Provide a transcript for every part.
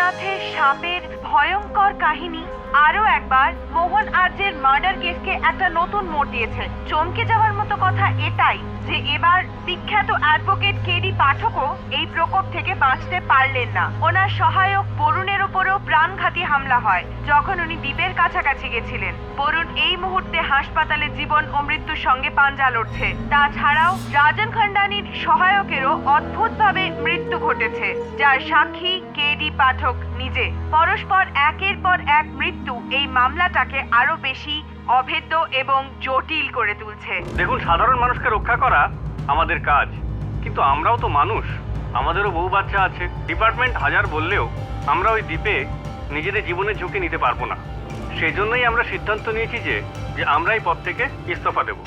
অমরনাথের সাপের ভয়ঙ্কর কাহিনী আরো একবার মোহন আর্যের মার্ডার কেসকে একটা নতুন মোড় দিয়েছে। চমকে যাওয়ার মতো কথা এটাই যে এবার বিখ্যাত অ্যাডভোকেট কেডি পাঠকও এই প্রকোপ থেকে বাঁচতে পারলেন না। ওনার সহায়ক বরুণের উপরেও প্রাণঘাতী হামলা হয় যখন উনি দ্বীপের কাছাকাছি গেছিলেন। বরুণ এই মুহূর্তে হাসপাতালে জীবন ও মৃত্যুর সঙ্গে পাঞ্জা লড়ছে। তাছাড়াও রাজন খান্ডানির সহায়কেরও অদ্ভুতভাবে মৃত্যু ঘটেছে, যার সাক্ষী কেডি পাঠক নিজে। পরস্পর একের পর এক মৃত্যু এই মামলাটাকে আরো বেশি অভেদ্য এবং জটিল করে তুলছে। দেখুন, সাধারণ মানুষকে রক্ষা করা আমাদের কাজ, কিন্তু আমরাও তো মানুষ, আমাদেরও বউ বাচ্চা আছে। ডিপার্টমেন্ট হাজার বললেও আমরা ওই দ্বীপে নিজেদের জীবনের ঝুঁকি নিতে পারবো না। সেই জন্যই আমরা সিদ্ধান্ত নিয়েছি যে আমরা এই পদ থেকে ইস্তফা দেব।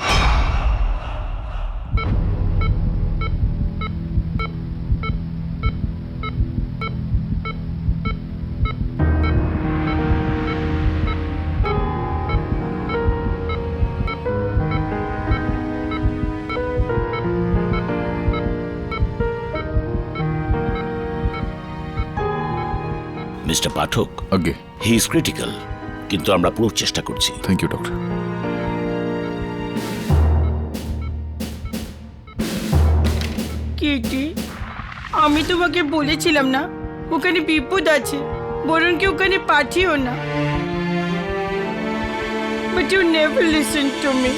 মিস্টার পাঠক, আগে হি ইজ ক্রিটিক্যাল, কিন্তু আমরা পুরো চেষ্টা করছি। Thank you doctor. কেটি, আমি তোমাকে বলেছিলাম না ওখানে বিপদ আছে, বরুণকে ওখানে পাঠিও না। But you never listened to me.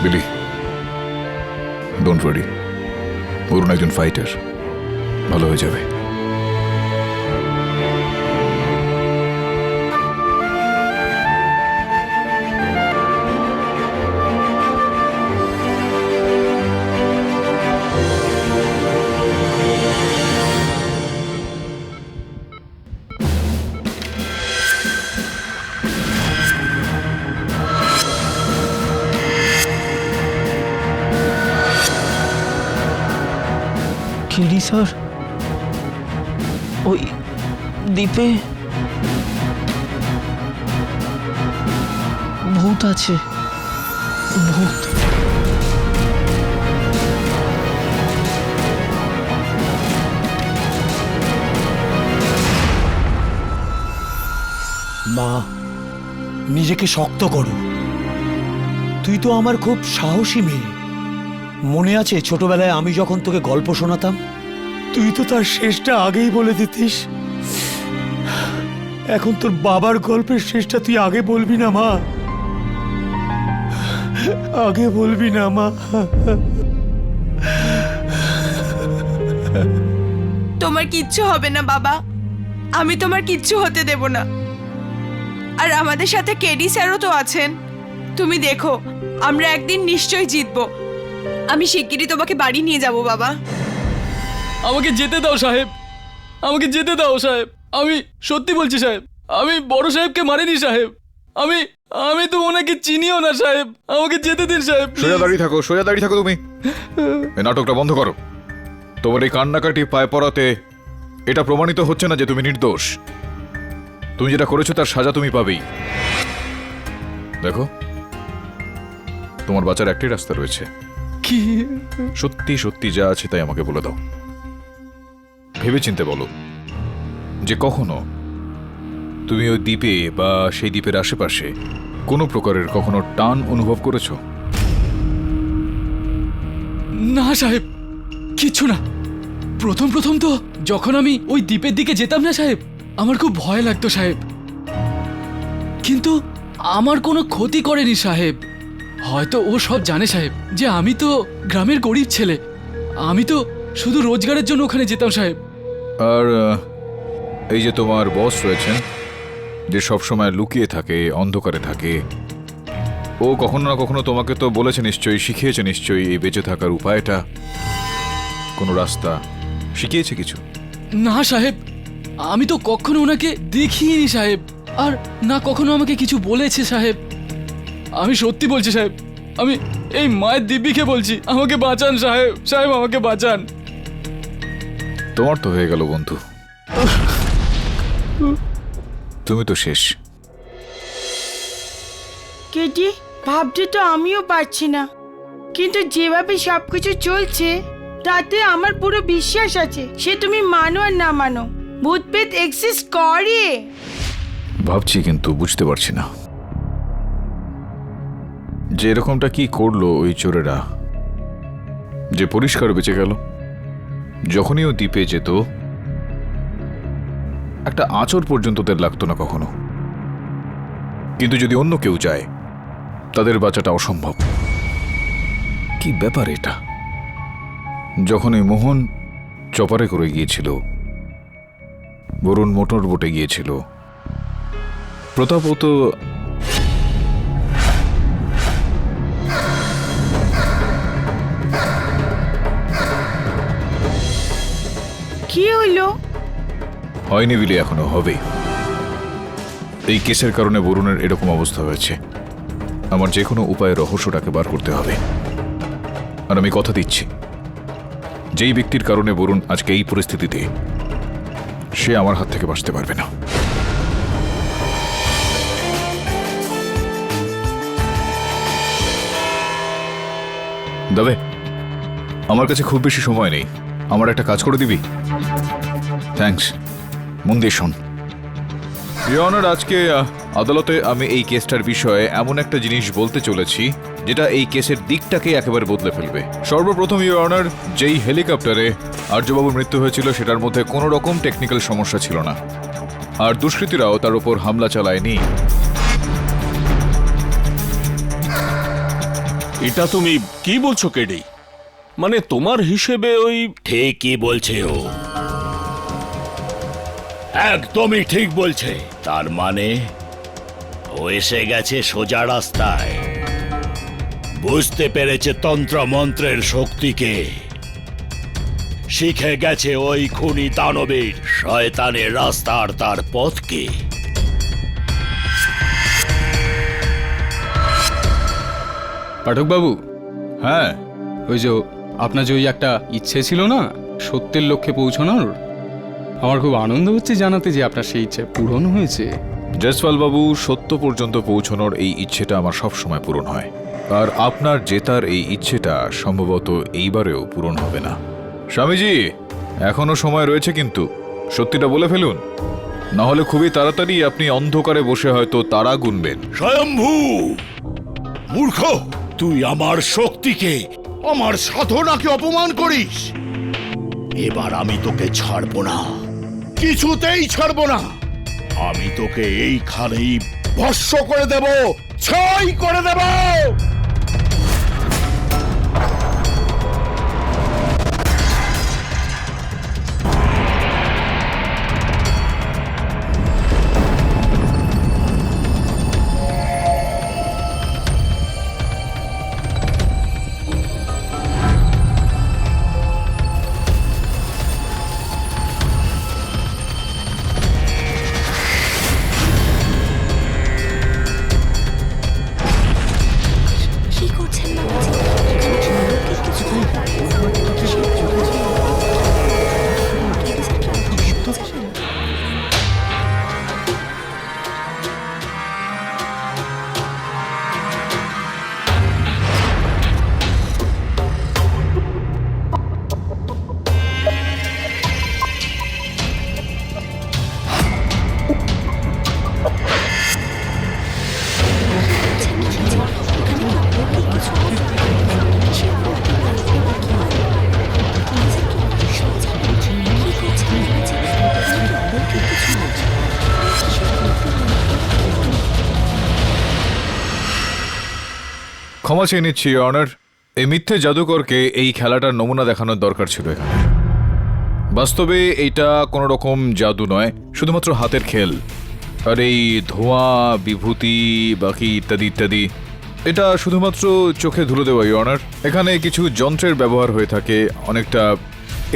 বিলি, ডোন্ট ওয়ারি, বরুণ একজন ফাইটার, ভালো হয়ে যাবে। কেডি স্যার, ওই দ্বীপে ভূত আছে, ভূত। মা, নিজেকে শক্ত করো। তুই তো আমার খুব সাহসী মেয়ে। মনে আছে ছোটবেলায় আমি যখন তোকে গল্প শোনাতাম, তুই তো তার শেষটা আগেই বলে দিতিস। এখন তোর বাবার গল্পের শেষটা তুই আগে বলবি না মা? আগে বলবি না মা? তোমার কিচ্ছু হবে না বাবা, আমি তোমার কিচ্ছু হতে দেব না। আর আমাদের সাথে কেডি স্যারও তো আছেন। তুমি দেখো, আমরা একদিন নিশ্চয়ই জিতবো। আমি শিগগিরই তোমাকে বাড়ি নিয়ে যাব বাবা। আমাকে যেতে দাও সাহেব, আমাকে যেতে দাও সাহেব। আমি সত্যি বলছি সাহেব, আমি বড় সাহেবকে মারিনি সাহেব। আমি তো ওনাকে চিনিও না সাহেব, আমাকে যেতে দিন সাহেব। সোজা দাঁড়িয়ে থাকো, সোজা দাঁড়িয়ে থাকো তুমি। এই নাটকটা বন্ধ করো। তোমার এই কান্নাকাটি পায়ে পড়াতে এটা প্রমাণিত হচ্ছে না যে তুমি নির্দোষ। তুমি যেটা করেছো তার সাজা তুমি পাবেই। দেখো, তোমার বাঁচার একটাই রাস্তা রয়েছে। কি? সত্যি সত্যি যা আছে তাই আমাকে বলে দাও। ভেবেচিন্তে বলো যে কখনো তুমি ওই দ্বীপে বা সেই দ্বীপের আশেপাশে কোনো প্রকারের কখনো টান অনুভব করেছো? না সাহেব, কিছু না। প্রথম তো যখন আমি ওই দ্বীপের দিকে যেতাম না সাহেব, আমার খুব ভয় লাগতো সাহেব, কিন্তু আমার কোনো ক্ষতি করেনি সাহেব। হয়তো ও সব জানে সাহেব যে আমি তো গ্রামের গরিব ছেলে, আমি তো শুধু রোজগারের জন্য ওখানে যেতাম সাহেব। আর এই যে তোমার বস রয়েছেন, যে সবসময় লুকিয়ে থাকে, অন্ধকারে থাকে, ও কখনো না কখনো তোমাকে তো বলেছে নিশ্চয়ই, শিখিয়েছে নিশ্চয়ই এই বেঁচে থাকার উপায়টা, কোনো রাস্তা শিখিয়েছে কিছু? না সাহেব, আমি তো কখনো ওনাকে দেখিনি সাহেব, আর না কখনো আমাকে কিছু বলেছে সাহেব। আমি সত্যি বলছি সাহেব, আমি এই মায়ের দিব্যিকে বলছি, আমাকে বাঁচান সাহেব, সাহেব আমাকে বাঁচান। তোমার তো হয়ে গেল বন্ধু, তুমি তো শেষ। কেটি, ভাবতে তো আমিও পারছি না, কিন্তু যেভাবে সবকিছু চলছে তাতে আমার পুরো বিশ্বাস আছে, সে তুমি মানো আর না মানো ভূতপ্রেত এক্সিস্ট করে? ভাবছি কিন্তু বুঝতে পারছি না যে এরকমটা কি করলো ওই চোরেরা, যে পরিষ্কার বেঁচে গেল। যখনই ও দ্বীপে যেত একটা আঁচড় পর্যন্ত ওদের লাগতো না কখনো, কিন্তু যদি অন্য কেউ যায় তাদের বাঁচাটা অসম্ভব। কি ব্যাপার এটা? যখন ওই মোহন চপারে করে গিয়েছিল, বরুণ মোটর বোটে গিয়েছিল, প্রতাপও তো কি হলো? হয়নি বিলি, এখনো হবে। এই কেসের কারণে বরুণের এরকম অবস্থা হয়েছে। আমার যে কোনো উপায়ে রহস্যটাকে বার করতে হবে। আর আমি কথা দিচ্ছি, যেই ব্যক্তির কারণে বরুণ আজকে এই পরিস্থিতিতে, সে আমার হাত থেকে বাঁচতে পারবে না। তবে আমার কাছে খুব বেশি সময় নেই, আমার একটা কাজ করে দিবি? থ্যাঙ্কস, মন দিয়ে শোন। ইওর অনার, আজকে আদালতে আমি এই কেসটার বিষয়ে এমন একটা জিনিস বলতে চলেছি যেটা এই কেসের দিকটাকে একেবারে বদলে ফেলবে। সর্বপ্রথম ইওর অনার, যেই হেলিকপ্টারে আর্যবাবুর মৃত্যু হয়েছিল সেটার মধ্যে কোনো রকম টেকনিক্যাল সমস্যা ছিল না, আর দুষ্কৃতীরাও তার উপর হামলা চালায়নি। এটা তুমি কি বলছো কেডি? মানে তোমার হিসেবে ওই ঠিকই বলছে ও, একদমই ঠিক বলছে। তার মানে ও এসে গেছে সোজা রাস্তায়, বুঝতে পেরেছে তন্ত্র মন্ত্রের শক্তিকে, শিখে গেছে ওই খুনি দানবীর শয়তানের রাস্তার তার পথকে। পাঠক বাবু, হ্যাঁ, ওই যে আপনার যে ওই একটা ইচ্ছে ছিল না সত্যের লক্ষ্যে পৌঁছানোর, আমার খুব আনন্দ হচ্ছে জানাতে যে আপনার সেই ইচ্ছে পূরণ হয়েছে। জয়সওয়াল বাবু, সত্য পর্যন্ত পৌঁছানোর এই ইচ্ছেটা আমার সব সময় পূরণ হয়, আর আপনার জেতার এই ইচ্ছেটা সম্ভবত এইবারেও পূরণ হবে না। স্বামীজি, এখনো সময় রয়েছে, কিন্তু সত্যিটা বলে ফেলুন, না হলে খুবই তাড়াতাড়ি আপনি অন্ধকারে বসে হয়তো তারা গুনবেন। স্বয়ম্ভু মূর্খ, তুই আমার শক্তিকে, আমার সাধনাকে অপমান করিস। এবার আমি তোকে ছাড়বো না, কিছুতেই ছাড়বো না। আমি তোকে এইখানেই ভস্ম করে দেব, ছাই করে দেব। কি করছেন বাবাজি? এখানে কি অলৌকিক কিছু হয়? কেডি স্যার কি অদ্ভুত জানেন? ক্ষমা চেয়ে নিচ্ছি অনার, এই মিথ্যে জাদুকরকে এই খেলাটার নমুনা দেখানোর দরকার ছিল এখানে। বাস্তবে এইটা কোনো রকম জাদু নয়, শুধুমাত্র হাতের খেল। আর এই ধোঁয়া, বিভূতি, বাকি ইত্যাদি ইত্যাদি, এটা শুধুমাত্র চোখে ধুলো দেওয়া ইওর অনার। এখানে কিছু যন্ত্রের ব্যবহার হয়ে থাকে, অনেকটা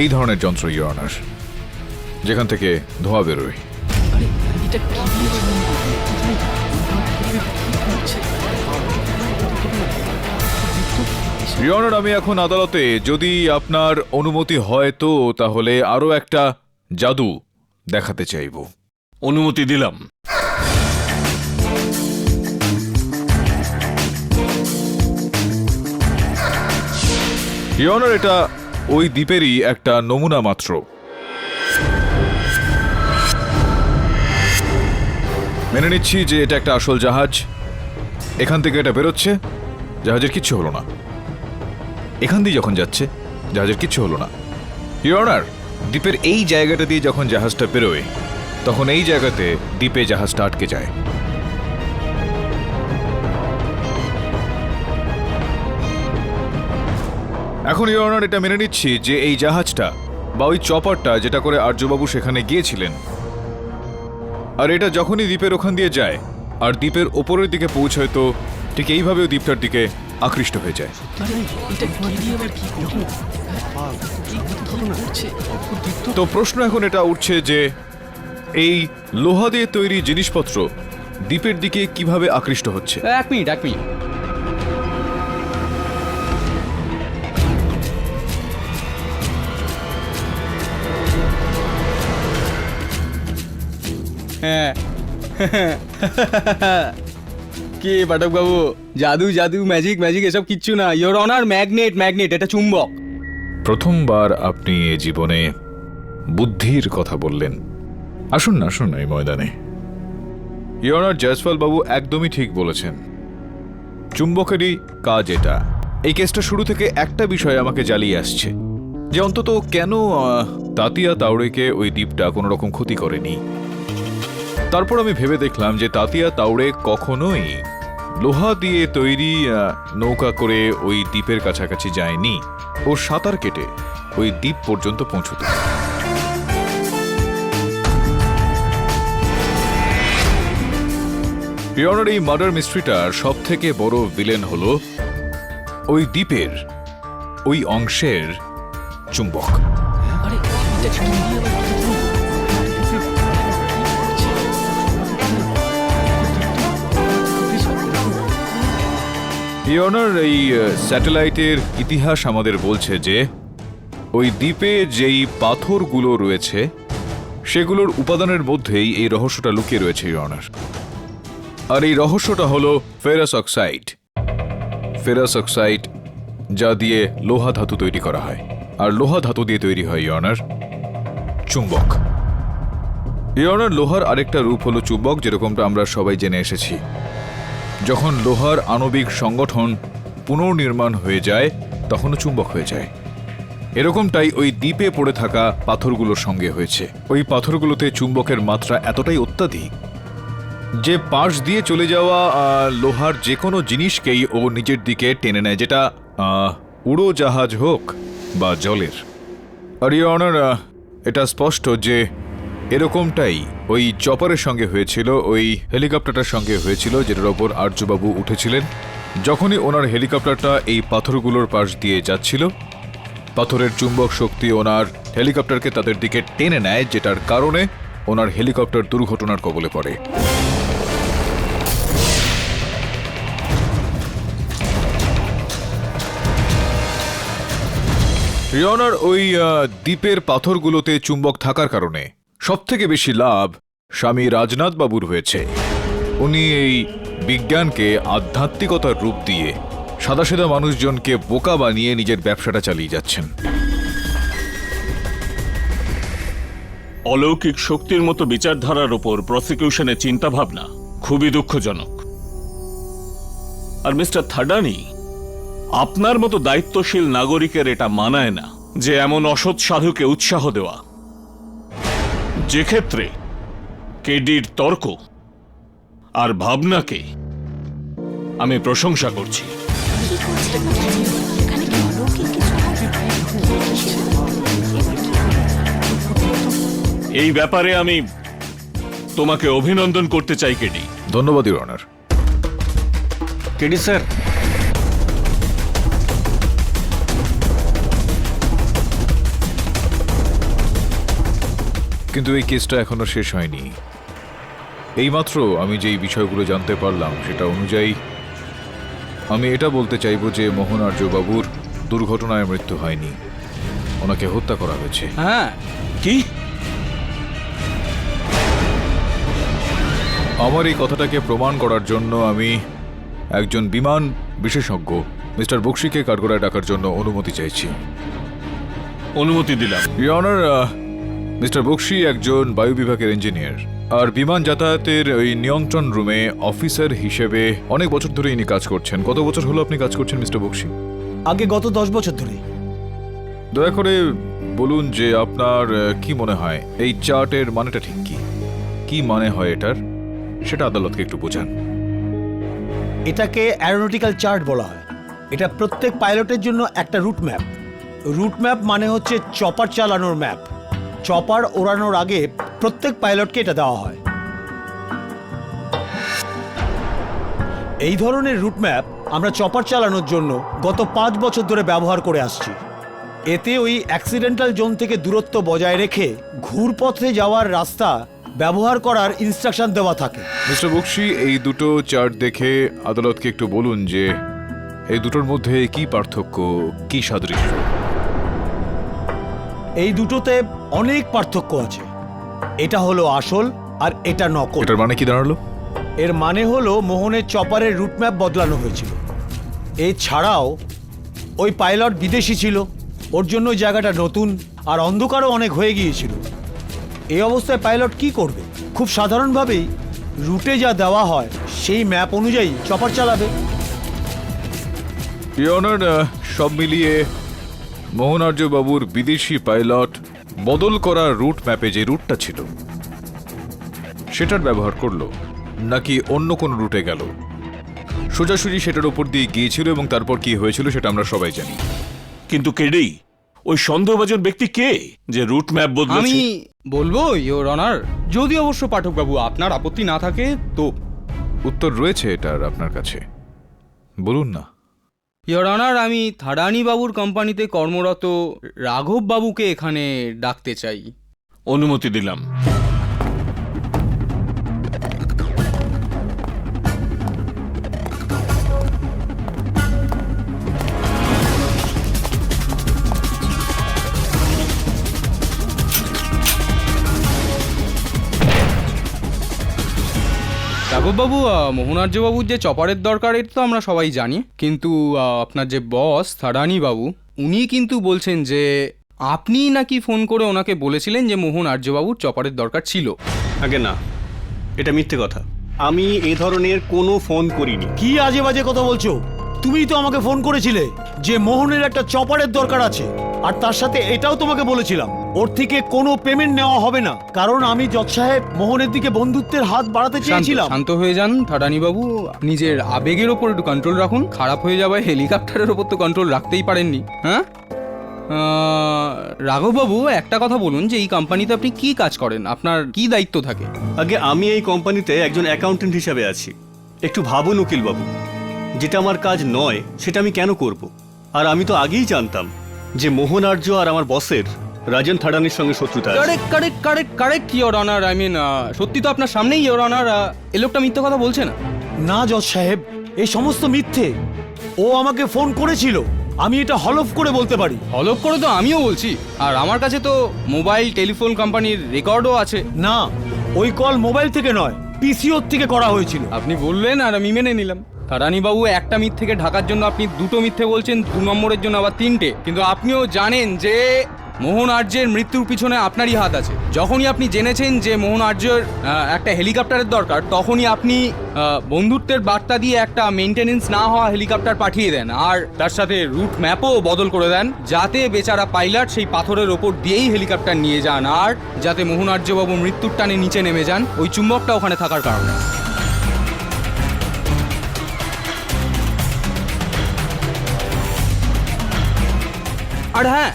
এই ধরনের যন্ত্র ইওর অনার, যেখান থেকে ধোঁয়া বেরোয়। ইওর অনার, আমি এখন আদালতে, যদি আপনার অনুমতি হয় তো তাহলে আরো একটা জাদু দেখাতে চাইব। অনুমতি দিলাম। ইওর অনার, এটা ওই দ্বীপেরই একটা নমুনা মাত্র। মেনে নিচ্ছি যে এটা একটা আসল জাহাজ। এখান থেকে এটা বেরোচ্ছে, জাহাজের কিচ্ছু হলো না। এখান দিয়ে যখন যাচ্ছে, জাহাজের কিচ্ছু হলো না। ইওর অনার, দ্বীপের এই জায়গাটা দিয়ে যখন জাহাজটা বেরোয়, তখন এই জায়গাতে দ্বীপে জাহাজটা আটকে যায়। এখন ইওর অনার, এটা মেনে নিচ্ছি যে এই জাহাজটা বা ওই চপারটা যেটা করে আর্যবাবু সেখানে গিয়েছিলেন, আর এটা যখনই দ্বীপের ওখান দিয়ে যায় আর দ্বীপের ওপরের দিকে পৌঁছয়, তো ঠিক এইভাবেও দ্বীপটার দিকে আকৃষ্ট হয়ে যায়। তো প্রশ্ন এখন এটা উঠছে যে এই লোহা দিয়ে তৈরি জিনিসপত্র দ্বীপের দিকে কিভাবে আকৃষ্ট হচ্ছে। এক মিনিট। হ্যাঁ কি পাঠক বাবু, জাদু জাদু ম্যাজিক ম্যাজিক এসব কিচ্ছু না। ইওর অনার, ম্যাগনেট, এটা চুম্বক। প্রথমবার আপনি এ জীবনে বুদ্ধির কথা বললেন। আসুন না, আসুন এই ময়দানে। ইওর অনার, জয়সওয়াল বাবু একদমই ঠিক বলেছেন। চুম্বকেরই কাজ এটা। এই কেসটা শুরু থেকে একটা বিষয় আমাকে জ্বালিয়ে আসছে, যে অন্তত কেন তাতিয়া তাওড়েকে ওই দ্বীপটা কোনো রকম ক্ষতি করেনি। তারপর আমি ভেবে দেখলাম যে তাতিয়া তাওড়ে কখনোই লোহা দিয়ে তৈরি নৌকা করে ওই দ্বীপের কাছাকাছি যায়নি। ও সাঁতার কেটে ওই দ্বীপ পর্যন্ত পৌঁছত। পিওনার, এই মার্ডার মিস্ট্রিটার সব থেকে বড় ভিলেন হলো ওই দ্বীপের ওই অংশের চুম্বক। পিওনার, এই স্যাটেলাইটের ইতিহাস আমাদের বলছে যে ওই দ্বীপে যেই পাথরগুলো রয়েছে সেগুলোর উপাদানের মধ্যেই এই রহস্যটা লুকিয়ে রয়েছে পিওনার। আর এই রহস্যটা হলো ফেরাস অক্সাইড। ফেরাস অক্সাইড যা দিয়ে লোহা ধাতু তৈরি করা হয়, আর লোহা ধাতু দিয়ে তৈরি হয় ইয়নার চুম্বক। ইয়নার, লোহার আরেকটা রূপ হলো চুম্বক, যেরকমটা আমরা সবাই জেনে এসেছি। যখন লোহার আণবিক সংগঠন পুনর্নির্মাণ হয়ে যায়, তখনও চুম্বক হয়ে যায়। এরকমটাই ওই দ্বীপে পড়ে থাকা পাথরগুলোর সঙ্গে হয়েছে। ওই পাথরগুলোতে চুম্বকের মাত্রা এতটাই অত্যাধিক যে পাশ দিয়ে চলে যাওয়া লোহার যে কোনো জিনিসকেই ও নিজের দিকে টেনে নেয়, যেটা উড়োজাহাজ হোক বা জলের। আর ইওর অনার, এটা স্পষ্ট যে এরকমটাই ওই চপারের সঙ্গে হয়েছিল, ওই হেলিকপ্টারটার সঙ্গে হয়েছিল যেটার ওপর আর্যবাবু উঠেছিলেন। যখনই ওনার হেলিকপ্টারটা এই পাথরগুলোর পাশ দিয়ে যাচ্ছিল, পাথরের চুম্বক শক্তি ওনার হেলিকপ্টারকে তাদের দিকে টেনে নেয়, যেটার কারণে ওনার হেলিকপ্টার দুর্ঘটনার কবলে পড়ে। রিওনার, ওই দ্বীপের পাথরগুলোতে চুম্বক থাকার কারণে সবথেকে বেশি লাভ স্বামী রাজনাথ বাবুর হয়েছে। উনি এই বিজ্ঞানকে আধ্যাত্মিকতার রূপ দিয়ে সাদাসিধা মানুষজনকে বোকা বানিয়ে নিজের ব্যবসাটা চালিয়ে যাচ্ছেন। অলৌকিক শক্তির মতো বিচারধারার উপর প্রসিকিউশনের চিন্তাভাবনা খুবই দুঃখজনক। আর মিস্টার থাডানি, আপনার মতো দায়িত্বশীল নাগরিকের এটা মানায় না যে এমন অসৎ সাধুকে উৎসাহ দেওয়া। যে ক্ষেত্রে কেডির তর্ক আর ভাবনাকে আমি প্রশংসা করছি। কি করছেন বাবাজি? এখানে কি অলৌকিক কিছু হয়? এই ব্যাপারে আমি তোমাকে অভিনন্দন করতে চাই কেডি। ধন্যবাদ ইওর অনার। কেডি স্যার, কিন্তু এই কেসটা এখনো শেষ হয়নি। এইমাত্র আমি যেই বিষয়গুলো জানতে পারলাম সেটা অনুযায়ী আমি এটা বলতে চাইব যে মোহন আর্যবাবুর দুর্ঘটনায় মৃত্যু হয়নি, ওনাকে হত্যা করা হয়েছে। হ্যাঁ, কি? আমার এই কথাটাকে প্রমাণ করার জন্য আমি একজন বিমান বিশেষজ্ঞ মিস্টার বক্সিকে কাঠগড়ায় ডাকার জন্য অনুমতি চাইছি। অনুমতি দিলাম। ইওর অনার, মিস্টার বক্সি একজন বায়ু বিভাগের ইঞ্জিনিয়ার। আর বিমান যাতায়াতের ওই নিয়ন্ত্রণ রুমে অফিসার হিসেবে অনেক বছর ধরে ইনি কাজ করছেন। কত বছর হলো আপনি কাজ করছেন মিস্টার বক্সি? আগে গত 10 বছর ধরে। দয়া করে বলুন যে আপনার কি মনে হয় এই চার্টের মানেটা ঠিক কি? কি মানে হয় এটার, সেটা আদালতকে একটু বোঝান। এটাকে অ্যারোনটিক্যাল চার্ট বলা হয়। এটা প্রত্যেক পাইলটের জন্য একটা রুট ম্যাপ। রুট ম্যাপ মানে হচ্ছে চপার চালানোর ম্যাপ। চপার ওড়ানোর আগে প্রত্যেক পাইলটকে এটা দেওয়া হয়। এই ধরনের রুট ম্যাপ আমরা চপার চালানোর জন্য গত 5 বছর ধরে ব্যবহার করে আসছি। এতে ওই অ্যাক্সিডেন্টাল জোন থেকে দূরত্ব বজায় রেখে ঘুরপথে যাওয়ার রাস্তা ব্যবহার করার ইনস্ট্রাকশন দেওয়া থাকে। মিস্টার বক্সি, এই দুটো চার্ট দেখে আদালতকে একটু বলুন যে এই দুটোর মধ্যে কি পার্থক্য, কি সাদৃশ্য? এই দুটোতে অনেক পার্থক্য আছে। এটা হলো আসল আর এটা নকল। এটার মানে কি দাঁড়ালো? এর মানে হলো মোহনের চপারের রুট ম্যাপ বদলানো হয়েছিল। এছাড়াও ওই পাইলট বিদেশি ছিল, ওর জন্য ওই জায়গাটা নতুন আর অন্ধকারও অনেক হয়ে গিয়েছিল। এই অবস্থায় পাইলট কি করবে? খুব সাধারণভাবেই রুটে যা দেওয়া হয় সেই ম্যাপ অনুযায়ী চপার চালাবে। ইয়নার, সব মিলিয়ে মোহনার্য বাবুর বিদেশি পাইলট বদল করা রুট ম্যাপে যে রুটটা ছিল সেটার ব্যবহার করলো, নাকি অন্য কোন রুটে গেল? সোজাসুজি সেটার উপর দিয়ে গিয়েছিল এবং তারপর কি হয়েছিল সেটা আমরা সবাই জানি। কিন্তু কেডি, ওই সন্দেহভাজন ব্যক্তি কে যে রুট ম্যাপ আমি বদলেছে? বলবো ইওর অনার, যদি অবশ্য পাঠকবাবু আপনার আপত্তি না থাকে তো। উত্তর রয়েছে এটার আপনার কাছে, বলুন না। ইওর অনার, আমি থাডানি বাবুর কোম্পানিতে কর্মরত রাঘব বাবুকে এখানে ডাকতে চাই। অনুমতি দিলাম। রাঘববাবু, মোহনার্যবাবুর যে চপারের দরকার এটা তো আমরা সবাই জানি, কিন্তু আপনার যে বস থাডানি বাবু উনি কিন্তু বলছেন যে আপনি নাকি ফোন করে ওনাকে বলেছিলেন যে মোহন আর্যবাবুর চপারের দরকার ছিল। আগে না, এটা মিথ্যে কথা। আমি এ ধরনের কোনো ফোন করিনি। কি আজে বাজে কথা বলছো? তুমিই তো আমাকে ফোন করেছিলে যে মোহনের একটা চপারের দরকার আছে, আর তার সাথে এটাও তোমাকে বলেছিলাম ওর থেকে কোনো পেমেন্ট নেওয়া হবে না, কারণ আমি জজ সাহেব মোহনের দিকে বন্ধুত্বের হাত বাড়াতে চেয়েছিলাম। শান্ত হয়ে যান থাডানি বাবু, নিজের আবেগের ওপর একটু কন্ট্রোল রাখুন। খারাপ হয়ে যাবে হেলিকপ্টারের ওপর তো কন্ট্রোল রাখতেই পারেননি। হ্যাঁ রাঘববাবু, একটা কথা বলুন যে এই কোম্পানিতে আপনি কি কাজ করেন, আপনার কি দায়িত্ব থাকে? আগে আমি এই কোম্পানিতে একজন অ্যাকাউন্টেন্ট হিসাবে আছি। একটু ভাবুন উকিল বাবু, যেটা আমার কাজ নয় সেটা আমি কেন করব? আর আমি তো আগেই জানতাম যে মোহন আর্য আর আমার বসের রাজন থাডানির সঙ্গে শত্রুতা আছে। Correct your honour. I mean, সত্যি তো আপনার সামনেই ইওর অনার, এ লোকটা মিথ্যে কথা বলছে না। না জজ সাহেব, এই সমস্ত মিথ্যে। ও আমাকে ফোন করেছিল, আমি এটা হলফ করে বলতে পারি। হলফ করে তো আমিও বলছি, আর আমার কাছে তো মোবাইল টেলিফোন কোম্পানির রেকর্ডও আছে। না, ওই কল মোবাইল থেকে নয়, পিসিওর থেকে করা হয়েছিল। আপনি বললেন আর আমি মেনে নিলাম। থাডানি বাবু, একটা মিথ্যেকে ঢাকার জন্য আপনি দুটো মিথ্যে বলছেন, 2 নম্বরের জন্য আবার 3টে। কিন্তু আপনিও জানেন যে মোহন আর্যের মৃত্যুর পিছনে আপনারই হাত আছে। যখনই আপনি জেনেছেন যে মোহন আর্যের একটা হেলিকপ্টারের দরকার, তখনই আপনি বন্ধুত্বের বার্তা দিয়ে একটা মেনটেনেন্স না হওয়া হেলিকপ্টার পাঠিয়ে দেন, আর তার সাথে রুট ম্যাপও বদল করে দেন, যাতে বেচারা পাইলট সেই পাথরের ওপর দিয়েই হেলিকপ্টার নিয়ে যান, আর যাতে মোহন আর্যবাবু মৃত্যুর টানে নিচে নেমে যান ওই চুম্বকটা ওখানে থাকার কারণে। আর হ্যাঁ,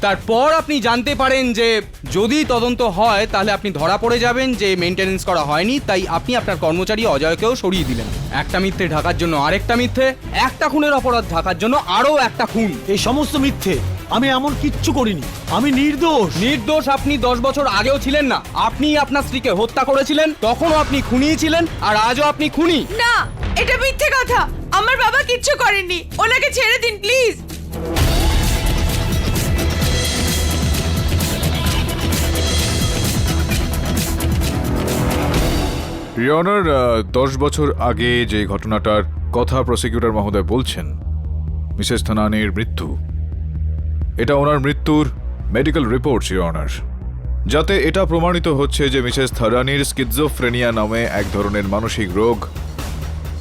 তারপর আপনি জানতে পারেন যে যদি তদন্ত হয় তাহলে আপনি ধরা পড়ে যাবেন যে মেনটেনেন্স করা হয়নি, তাই আপনি আপনার কর্মচারী অজয়কেও সরিয়ে দিলেন। একটা মিথ্যে ঢাকার জন্য আরেকটা মিথ্যে, একটা খুনের অপরাধ ঢাকার জন্য আরও একটা খুন। এই সমস্ত মিথ্যে। আমি এমন কিচ্ছু করিনি, আমি নির্দোষ। নির্দোষ আপনি 10 বছর আগেও ছিলেন না। আপনি আপনার স্ত্রীকে হত্যা করেছিলেন, তখনও আপনি খুনিই ছিলেন, আর আজও আপনি খুনি। না, এটা মিথ্যে কথা। আমার বাবা কিচ্ছু করেননি, ওনাকে ছেড়ে দিন প্লিজ। ইয়নার, 10 বছর আগে যে ঘটনাটার কথা প্রসিকিউটর মহোদয় বলছেন, মিসেস থানানির মৃত্যু, এটা ওনার মৃত্যুর মেডিকেল রিপোর্ট ইয়নার। যাতে এটা প্রমাণিত হচ্ছে যে মিসেস থারানির স্কিজোফ্রেনিয়া নামে এক ধরনের মানসিক রোগ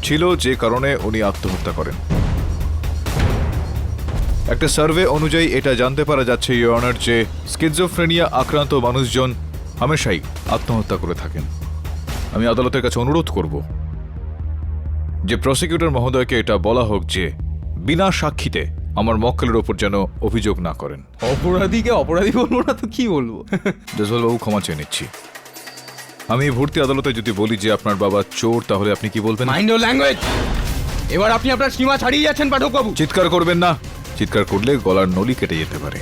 ছিল, যে কারণে উনি আত্মহত্যা করেন। একটা সার্ভে অনুযায়ী এটা জানতে পারা যাচ্ছে ইওর অনার যে স্কিজোফ্রেনিয়া আক্রান্ত মানুষজন হামেশাই আত্মহত্যা করে থাকেন। আমি আদালতের কাছে অনুরোধ করব যে প্রসিকিউটর মহোদয়কে এটা বলা হোক যে বিনা সাক্ষীতে আমার মক্কেলের ওপর যেন অভিযোগ না করেন। অপরাধীকে অপরাধী বলবো না তো কি বলবো? জজওয়াল বাবু, ক্ষমা চেয়ে নিচ্ছি। আমি ভর্তি আদালতে যদি বলি যে আপনার বাবা চোর, তাহলে আপনি কি বলবেন? Mind your language. এবার আপনি আপনার সীমা ছাড়িয়ে যাচ্ছেন পাঠক বাবু। চিৎকার করবেন না, চিৎকার করলে গলার নলি কেটে যেতে পারে।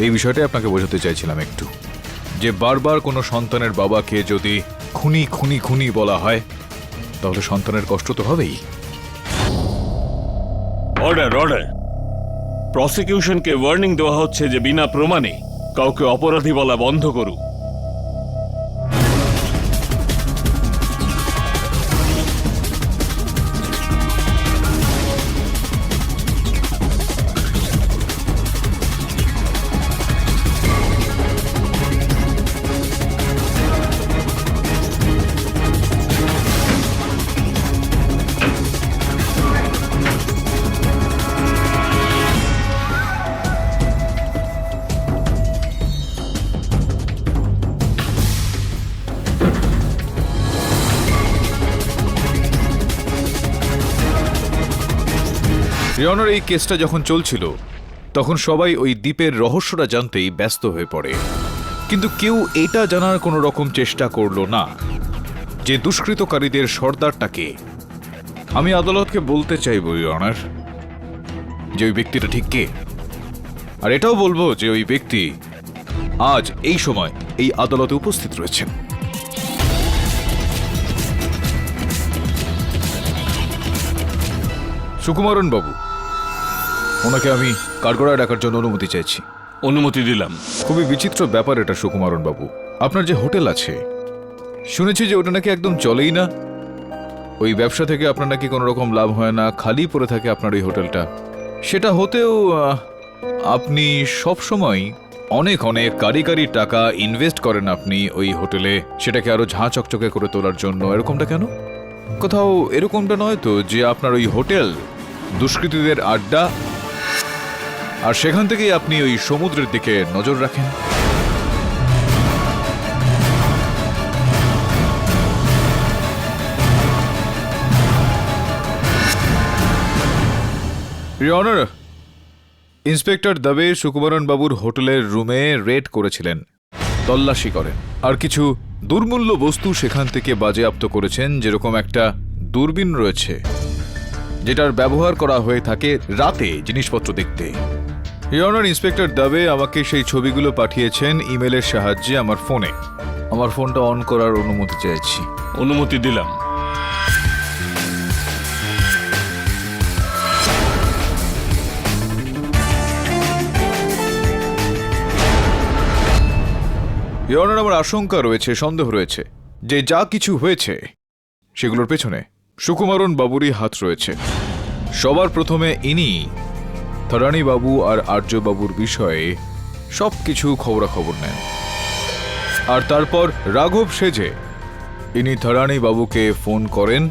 এই বিষয়টাই আপনাকে বোঝাতে চাইছিলাম একটু, যে বারবার কোনো সন্তানের বাবাকে যদি খুনি খুনি খুনি বলা হয় তাহলে সন্তানের কষ্ট তো হবেই। Order order. প্রসিকিউশনকে ওয়ার্নিং দেওয়া হচ্ছে যে বিনা প্রমাণে কাউকে অপরাধী বলা বন্ধ করুক। রিওনার এই কেসটা যখন চলছিল তখন সবাই ওই দ্বীপের রহস্যটা জানতেই ব্যস্ত হয়ে পড়ে, কিন্তু কেউ এটা জানার কোনো রকম চেষ্টা করলো না যে দুষ্কৃতকারীদের সর্দারটাকে। আমি আদালতকে বলতে চাইব রিওনার যে ওই ব্যক্তিটা ঠিক কে, আর এটাও বলবো যে ওই ব্যক্তি আজ এই সময় এই আদালতে উপস্থিত রয়েছেন। সুকুমারন বাবু, ওনাকে আমি কাঠগড়ায় ডাকার জন্য অনুমতি চাইছি। অনুমতি দিলাম। খুবই বিচিত্র ব্যাপার এটা সুকুমারন বাবু। আপনার যে হোটেল আছে, শুনেছি যে ওটা নাকি একদম চলেই না। ওই ব্যবসা থেকে আপনার নাকি কোনো রকম লাভ হয় না, খালি পড়ে থাকে আপনার ওই হোটেলটা। সেটা হতেও আপনি সব সময় অনেক অনেক কারি টাকা ইনভেস্ট করেন আপনি ওই হোটেলে, সেটাকে আরো ঝাঁ চকচকে করে তোলার জন্য। এরকমটা কেন? কোথাও এরকমটা নয় তো যে আপনার ওই হোটেল দুষ্কৃতীদের আড্ডা, আর সেখান থেকেই আপনি ওই সমুদ্রের দিকে নজর রাখেন? Your honour, inspector Deb Sukumaran বাবুর হোটেলের রুমে রেড করেছিলেন, তল্লাশি করেন, আর কিছু দুর্মূল্য বস্তু সেখান থেকে বাজেয়াপ্ত করেছেন, যেরকম একটা দূরবীন রয়েছে যেটার ব্যবহার করা হয়ে থাকে রাতে জিনিসপত্র দেখতে। ইওর অনার, ইন্সপেক্টর দবে আমাকে সেই ছবিগুলো পাঠিয়েছেন ইমেলের সাহায্যে আমার ফোনে। আমার ফোনটা অন করার অনুমতি চাইছি। অনুমতি দিলাম। ইওর অনার, আমার আশঙ্কা রয়েছে, সন্দেহ রয়েছে যে যা কিছু হয়েছে সেগুলোর পেছনে সুকুমারন বাবুরই হাত রয়েছে। সবার প্রথমে ইনি থারানি বাবু আর আর্য বাবুর বিষয়ে সবকিছু খবরাখবর নেন, আর তারপর রাঘব সেজে ইনি থারানি বাবুকে ফোন করেন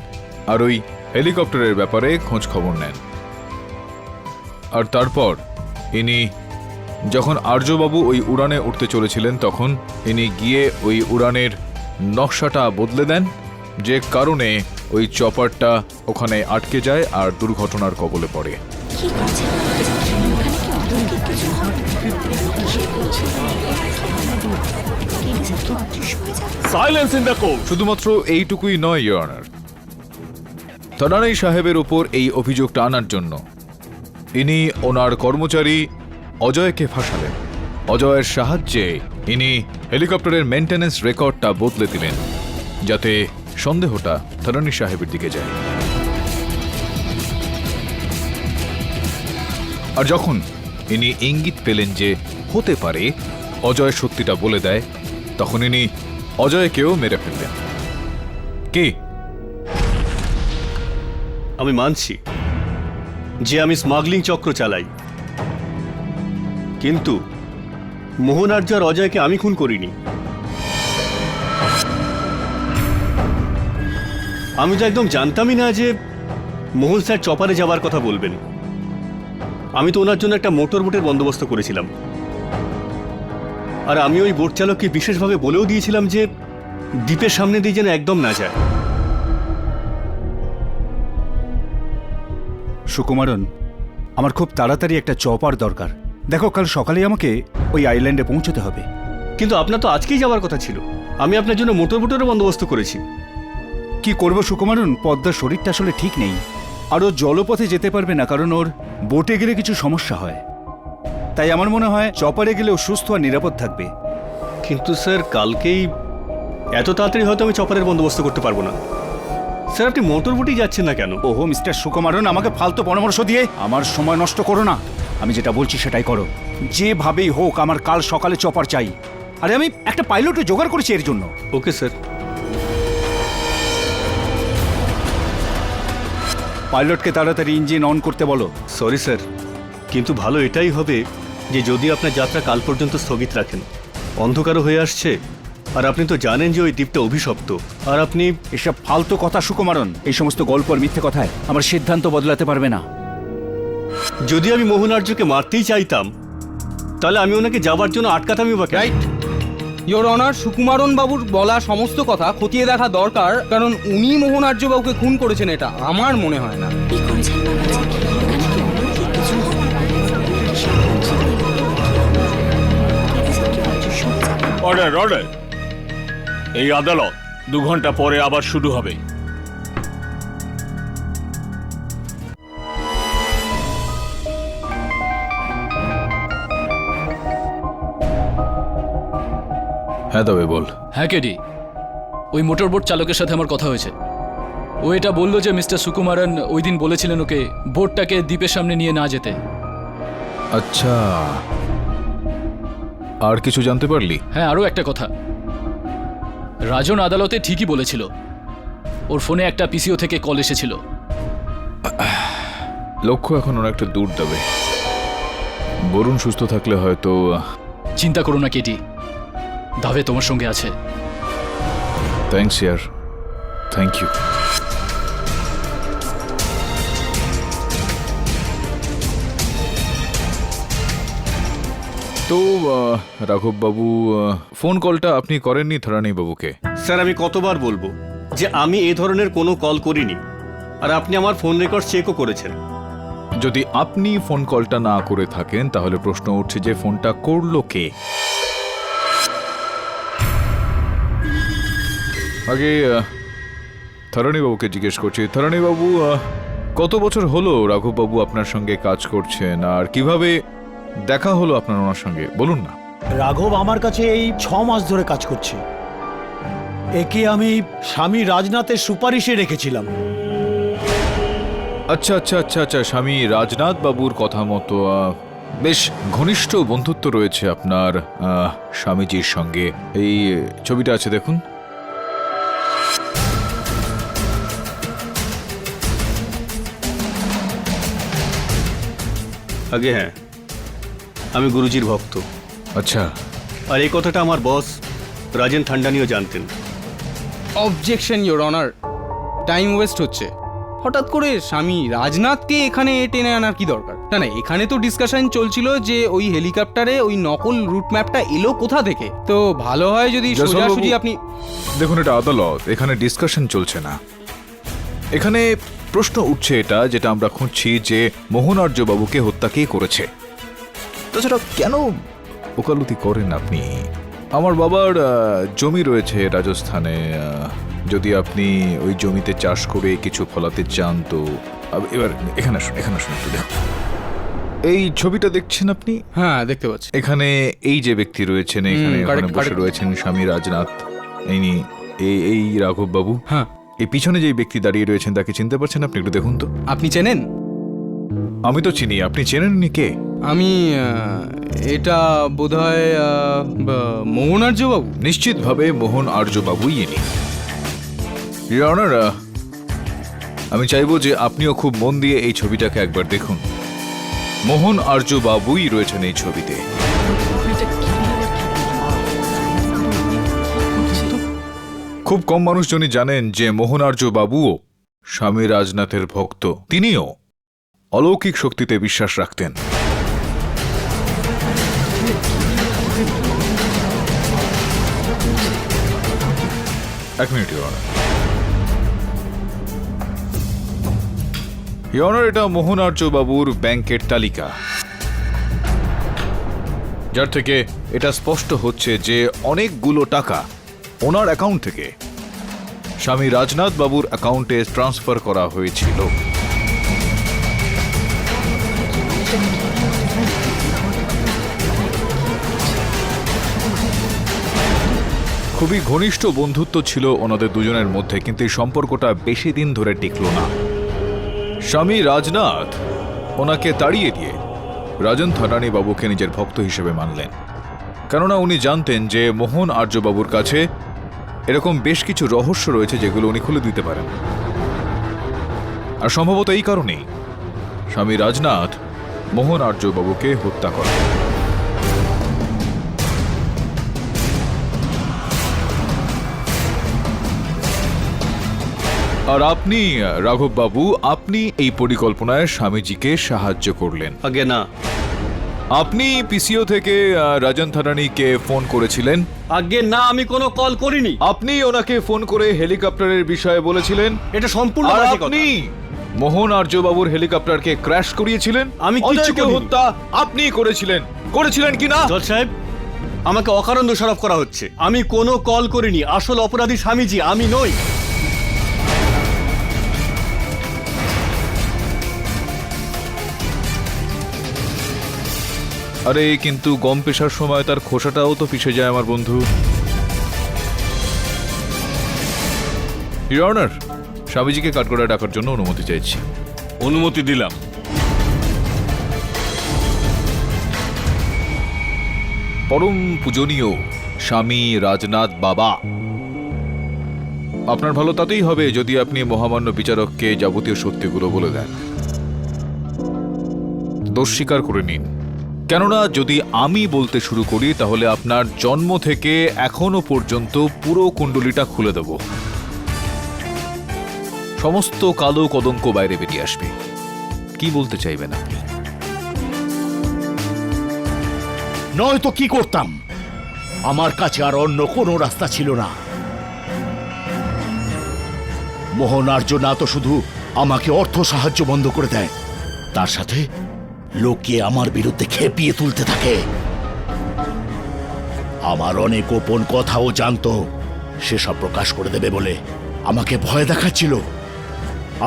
আর ওই হেলিকপ্টারের ব্যাপারে খোঁজ খবর নেন। আর তারপর ইনি যখন আর্যবাবু ওই উড়ানে উঠতে চলেছিলেন তখন ইনি গিয়ে ওই উড়ানের নকশাটা বদলে দেন, যে কারণে ওই চপারটা ওখানে আটকে যায় আর দুর্ঘটনার কবলে পড়ে। কি করছেন বাবাজি? ওখানে কি অলৌকিক কিছু হবে? কিসের করছেন? কেডি স্যার কি অদৃশ্য হয়ে যাবে? Silence in the court. শুধুমাত্র এইটুকুই নয় ইওর অনার, থানানি সাহেবের উপর এই অভিযোগটা আনার জন্য ইনি ওনার কর্মচারী অজয়কে ফাঁসালেন। অজয়ের সাহায্যে ইনি হেলিকপ্টারের মেইনটেনেন্স রেকর্ডটা বদলে দিলেন যাতে সন্দেহটা থানানি সাহেবের দিকে যায়। আর যখন ইনি ইঙ্গিত পেলেন যে হতে পারে অজয় সত্যিটা বলে দেয়, তখন ইনি অজয়কেও মেরে ফেললেন। কি? আমি মানছি যে আমি স্মাগলিং চক্র চালাই, কিন্তু মোহন আর্য আর অজয়কে আমি খুন করিনি। আমি তো একদম জানতামই না যে মোহন স্যার চপারে যাওয়ার কথা বলবেন। আমি তো ওনার জন্য একটা মোটর বোটের বন্দোবস্ত করেছিলাম, আর আমি ওই বোট চালককে বিশেষভাবে বলেও দিয়েছিলাম যে দ্বীপের সামনে দিয়ে যেন একদম না যায়। সুকুমারন, আমার খুব তাড়াতাড়ি একটা চপার দরকার। দেখো, কাল সকালেই আমাকে ওই আইল্যান্ডে পৌঁছতে হবে। কিন্তু আপনার তো আজকেই যাওয়ার কথা ছিল। আমি আপনার জন্য মোটর বোটেরও বন্দোবস্ত করেছি। কি করব সুকুমারন, পদ্মার শরীরটা আসলে ঠিক নেই, আর ও জলপথে যেতে পারবে না, কারণ ওর বোটে গেলে কিছু সমস্যা হয়। তাই আমার মনে হয় চপারে গেলে ও সুস্থ আর নিরাপদ থাকবে। কিন্তু স্যার, কালকেই এত তাড়াতাড়ি হয়তো আমি চপারের বন্দোবস্ত করতে পারবো না। স্যার, আপনি মোটর বোটেই যাচ্ছেন না কেন? ওহো মিস্টার সুকুমারন, আমাকে ফালতু পরামর্শ দিয়ে আমার সময় নষ্ট করো না। আমি যেটা বলছি সেটাই করো। যেভাবেই হোক আমার কাল সকালে চপার চাই। আরে আমি একটা পাইলটও জোগাড় করেছি এর জন্য। Okay sir. পাইলটকে তাড়াতাড়ি ইঞ্জিন অন করতে বলো। সরি স্যার, কিন্তু ভালো এটাই হবে যে যদি আপনার যাত্রা কাল পর্যন্ত স্থগিত রাখেন। অন্ধকারও হয়ে আসছে, আর আপনি তো জানেন যে ওই দ্বীপটা অভিশপ্ত। আর আপনি এসব ফালতু কথা সুকুমারন, এই সমস্ত গল্প আর মিথ্যে কথায় আমার সিদ্ধান্ত বদলাতে পারবে না। যদি আমি মোহন আর্যকে মারতেই চাইতাম, তাহলে আমি ওনাকে যাবার জন্য আটকাতামই বা কেন? রাইট, ইয়োর অনার, সুকুমারন বাবুর বলা সমস্ত কথা খতিয়ে দেখা দরকার, কারণ উনি মোহন আর্য বাবুকে খুন করেছেন এটা আমার মনে হয় না। কি করেছেন বাবাজি? ওখানে কি অলৌকিক কিছু হবে? Order order. এই আদালত 2 ঘন্টা পরে আবার শুরু হবে। হ্যাঁ তবে বল। হ্যাঁ কেডি, ওই মোটরবোট চালকের সাথে আমার কথা হয়েছে। ও এটা বলল যে মিস্টার সুকুমারন ওই দিন বলেছিলেন ওকে বোটটাকে দ্বীপের সামনে নিয়ে না যেতে। আচ্ছা, আর কিছু জানতে পারলি? হ্যাঁ, আরও একটা কথা। রাজন আদালতে ঠিকই বলেছিল, ওর ফোনে একটা পিসিও থেকে কল এসেছিল। লক্ষ্য এখন অনেকটা দূর যাবে। বরুণ সুস্থ থাকলে হয়তো। চিন্তা করো না কেটি, দাবে তোমার সঙ্গে আছে। থ্যাঙ্কস ইয়ার, থ্যাংক ইউ। তো রাঘব বাবু, ফোন কলটা আপনি করেননি থারানি বাবুকে? স্যার, আমি কতবার বলবো যে আমি এই ধরনের কোনো কল করিনি, আর আপনি আমার ফোন রেকর্ড চেকও করেছেন। যদি আপনি ফোন কলটা না করে থাকেন তাহলে প্রশ্ন উঠছে যে ফোনটা করলো কে? আগে থারানি বাবুকে জিজ্ঞেস করছি। থারানি বাবু, কত বছর হলো রাঘব বাবু আপনার সঙ্গে কাজ করছেন, আর কিভাবে দেখা হলো আপনার ওনার সঙ্গে, বলুন না। রাঘব আমার কাছে এই 6 মাস ধরে কাজ করছে। একে আমি স্বামী রাজনাথের সুপারিশে রেখেছিলাম। আচ্ছা আচ্ছা আচ্ছা আচ্ছা, স্বামী রাজনাথ বাবুর কথা মতো বেশ ঘনিষ্ঠ বন্ধুত্ব রয়েছে আপনার স্বামীজির সঙ্গে। এই ছবিটা আছে দেখুন। আগে হ্যাঁ, আমি গুরুজির ভক্ত। আচ্ছা, আর এই কথাটা আমার বস রাজেন থান্ডানিও জানতেন। Objection your honour, time waste হচ্ছে। হঠাৎ করে স্বামী রাজনাথকে এখানে টেনে আনার কি দরকার? না না, এখানে তো ডিসকাশন চলছিল যে ওই হেলিকপ্টারে ওই নকল রুট ম্যাপটা এলো কোথা থেকে। তো ভালো হয় যদি সোজাসুজি আপনি। দেখুন, এটা আদালত, এখানে ডিসকাশন চলছে না। এখানে প্রশ্ন উঠছে এটা, যেটা আমরা খুঁজছি, যে মোহন আর্য বাবুকে হত্যা কে করেছে। তাছাড়া কেন ওকালতি করেন আপনি? আমার বাবার জমি রয়েছে রাজস্থানে। যদি আপনি ওই জমিতে চাষ করে কিছু ফলাতে চান তো এবার এখানে আসুন, এখানে আসুন একটু দেখুন। এই ছবিটা দেখছেন আপনি? হ্যাঁ, দেখতে পাচ্ছি। এখানে এই যে ব্যক্তি রয়েছেন, এখানে বসে রয়েছেন স্বামী রাজনাথ। এই রাঘব বাবু। হ্যাঁ, এই পিছনে যে ব্যক্তি দাঁড়িয়ে রয়েছেন তাকে চিনতে পারছেন আপনি? একটু দেখুন তো। আপনি চেনেন? আমি তো চিনি, আপনি চেনেননি? কে? আমি এটা বোধহয় মোহন আর্য বাবু। নিশ্চিতভাবে মোহন আর্য বাবুই ইনি। ইওর অনার, আমি চাইবো যে আপনিও খুব মন দিয়ে এই ছবিটাকে একবার দেখুন। মোহন আর্য বাবুই রয়েছেন এই ছবিতে। এটা কিভাবে খুব কম মানুষজনই জানেন যে মোহনার্য বাবুও স্বামী রাজনাথের ভক্ত। তিনিও অলৌকিক শক্তিতে বিশ্বাস রাখতেন। এক minute, your honour. Your honour, এটা মোহনার্য বাবুর ব্যাংকের তালিকা, যার থেকে এটা স্পষ্ট হচ্ছে যে অনেকগুলো টাকা ওনার অ্যাকাউন্ট থেকে স্বামী রাজনাথ বাবুর অ্যাকাউন্টে ট্রান্সফার করা হয়েছিল। খুবই ঘনিষ্ঠ বন্ধুত্ব ছিল ওনাদের দুজনের মধ্যে, কিন্তু এই সম্পর্কটা বেশি দিন ধরে টিকল না। স্বামী রাজনাথ ওনাকে তাড়িয়ে দিয়ে রাজন থাডানি বাবুকে নিজের ভক্ত হিসেবে মানলেন, কেননা উনি জানতেন যে মোহন আর্যবাবুর কাছে এরকম বেশ কিছু রহস্য রয়েছে যেগুলো উনি খুলে দিতে পারেন। আর সম্ভবত এই কারণেই স্বামী রাজনাথ মোহন আর্যবাবুকে হত্যা করেন। আর আপনি, রাঘব বাবু, আপনি এই পরিকল্পনায় স্বামীজিকে সাহায্য করলেন। আগে না। আপনি পিসিও থেকে রাজন থাডানিকে ফোন করেছিলেন। আগে না, আমি কোনো কল করিনি। আপনি ওনাকে ফোন করে হেলিকপ্টারের বিষয়ে বলেছিলেন। এটা সম্পূর্ণ আর বাজে কথা। আপনি মোহন আর্যবাবুর হেলিকপ্টারকে ক্র্যাশ করিয়েছিলেন। আমি কিচ্ছু অজয়কে করিনি। হত্যা আপনি করেছিলেন কি না? জজ সাহেব, আমাকে অকারণ দোষারোপ করা হচ্ছে। আমি কোনো কল করিনি। আসল অপরাধী স্বামীজি, আমি নই। আরে কিন্তু গম পেশার সময় তার খোসাটাও তো পিষে যায় আমার বন্ধু। ইওর অনার, স্বামীজিকে কাঠগড়ায় ডাকার জন্য অনুমতি চাইছি। অনুমতি দিলাম। পরম পূজনীয় স্বামী রাজনাথ বাবা, আপনার ভালো তাতেই হবে যদি আপনি মহামান্য বিচারককে যাবতীয় সত্যিগুলো বলে দেন। দোষ স্বীকার করে নিন, কেননা যদি আমি বলতে শুরু করি তাহলে আপনার জন্ম থেকে এখনো পর্যন্ত পুরো কুণ্ডলিটা খুলে দেব। সমস্ত কালো কদঙ্ক বাইরে বেরিয়ে আসবে। কি বলতে চাইবেন আপনি? নয়তো কি করতাম? আমার কাছে আর অন্য কোনো রাস্তা ছিল না। মোহন আর্য না তো শুধু আমাকে অর্থ সাহায্য বন্ধ করে দেয়, তার সাথে লোকে আমার বিরুদ্ধে খেপিয়ে তুলতে থাকে। আমার অনেক গোপন কথাও জানতো, সেসব প্রকাশ করে দেবে বলে আমাকে ভয় দেখাচ্ছিল।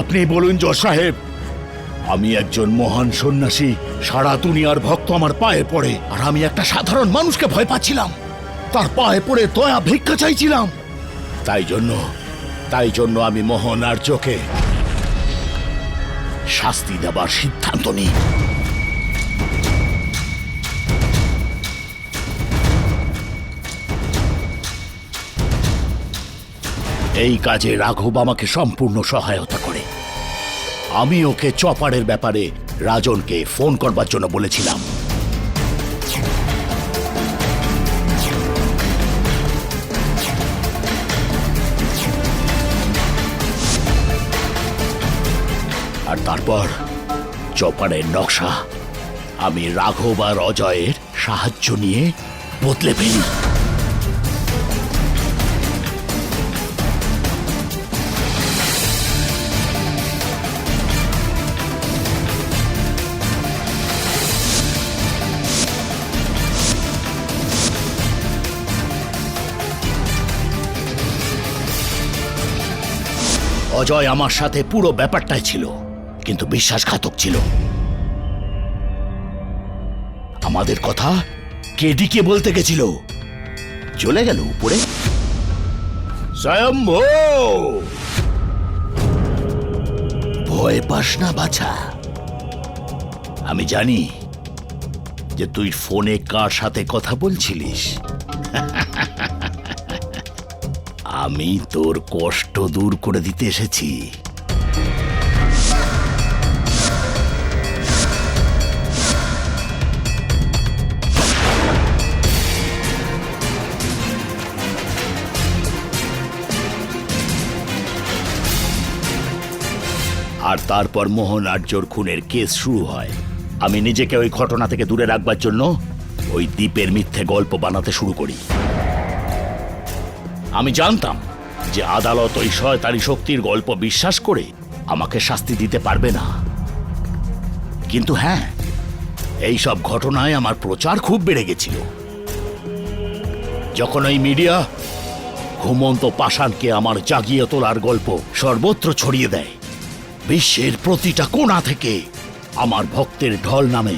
আপনি বলুন জজ সাহেব, আমি একজন মহান সন্ন্যাসী, সারা দুনিয়ার ভক্ত আমার পায়ে পড়ে, আর আমি একটা সাধারণ মানুষকে ভয় পাচ্ছিলাম, তার পায়ে পড়ে দয়া ভিক্ষা চাইছিলাম। তাই জন্য আমি মোহন আর্যকে শাস্তি দেবার সিদ্ধান্ত নিই। এই কাজে রাঘব আমাকে সম্পূর্ণ সহায়তা করে। আমি ওকে চপারের ব্যাপারে রাজনকে ফোন করবার জন্য বলেছিলাম। আর তারপর চপারের নকশা আমি রাঘব আর অজয়ের সাহায্য নিয়ে বদলে ফেলি। অজয় আমার সাথে পুরো ব্যাপারটাই ছিল, কিন্তু বিশ্বাসঘাতক ছিল। আমাদের কথা কেডিকে বলতে গেছিল, চলে গেল উপরে। স্বয়ম্ভু, ভয় পাস না বাছা। আমি জানি যে তুই ফোনে কার সাথে কথা বলছিলিস। আমি তোর কষ্ট দূর করে দিতে এসেছি। আর তারপর মোহন আর্যর খুনের কেস শুরু হয়। আমি নিজেকে ওই ঘটনা থেকে দূরে রাখবার জন্য ওই দ্বীপের মিথ্যে গল্প বানাতে শুরু করি। আমি জানতাম যে আদালত ওই শয়তানি শক্তির গল্প বিশ্বাস করে আমাকে শাস্তি দিতে পারবে না, কিন্তু হ্যাঁ, এই সব ঘটনায় আমার প্রচার খুব বেড়ে গেছিল। যখন ওই মিডিয়া ঘুমন্ত পাষাণকে আমার জাগিয়ে তোলার গল্প সর্বত্র ছড়িয়ে দেয়, বিশ্বের প্রতিটা কোণা থেকে আমার ভক্তের ঢল নামে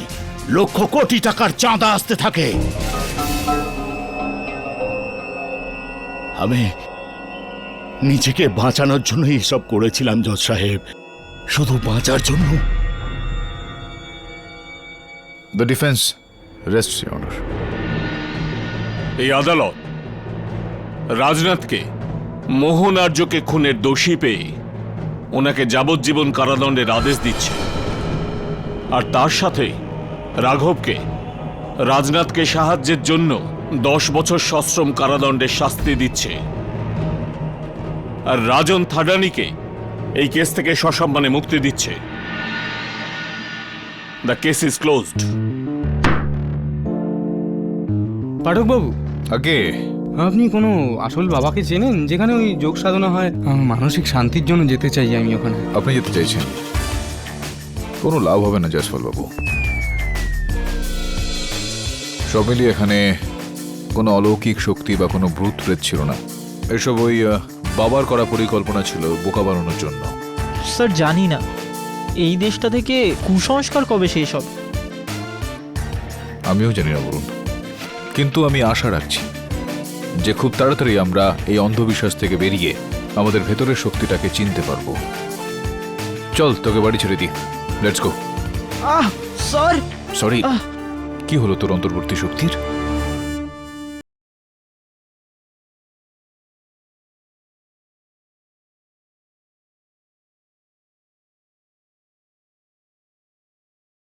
লক্ষ কোটি টাকার চাঁদা আসতে থাকে, আমি নিজেকে বাঁচানোর জন্য এসব করেছিলাম জজ সাহেব, শুধু বাঁচার জন্য। The defence রেস্টস your honour. এই আদালত রাজনাথকে মোহন আর্যকে খুনের দোষী পেয়ে ওনাকে যাবজ্জীবন কারাদণ্ডের আদেশ দিচ্ছে, আর তার সাথে রাঘবকে রাজনাথকে সাহায্যের জন্য 10 বছর সশ্রম কারাদণ্ডের শাস্তি দিচ্ছে, আর রাজন থাডানিকে এই কেস থেকে সসম্মানে মুক্তি দিচ্ছে। The case is closed. পাঠকবাবু, আগে আপনি কোনো আসল বাবাকে চেনেন যেখানে ওই যোগ সাধনা হয়? মানসিক শান্তির জন্য যেতে চাই আমি ওখানে। আপনি যেতে চাইছেন, কোনো লাভ হবে না জয়সওয়াল বাবু। সব মিলিয়ে এখানে কোনো অলৌকিক শক্তি বা কোনো ভূত প্রেত ছিল না। এসব ওই বাবার করা পরিকল্পনা ছিল বোকা বানানোর জন্য। স্যার জানি না এই দেশটা থেকে কুসংস্কার কবে শেষ হবে। আমিও জানি না বলুন, কিন্তু আমি আশা রাখছি যে খুব তাড়াতাড়ি আমরা এই অন্ধবিশ্বাস থেকে বেরিয়ে আমাদের ভেতরের শক্তিটাকে চিনতে পারবো। চল তোকে বাড়ি ছেড়ে দিই, লেটস গো। স্যার সরি, কি হলো তোর অন্তর্বর্তী শক্তির?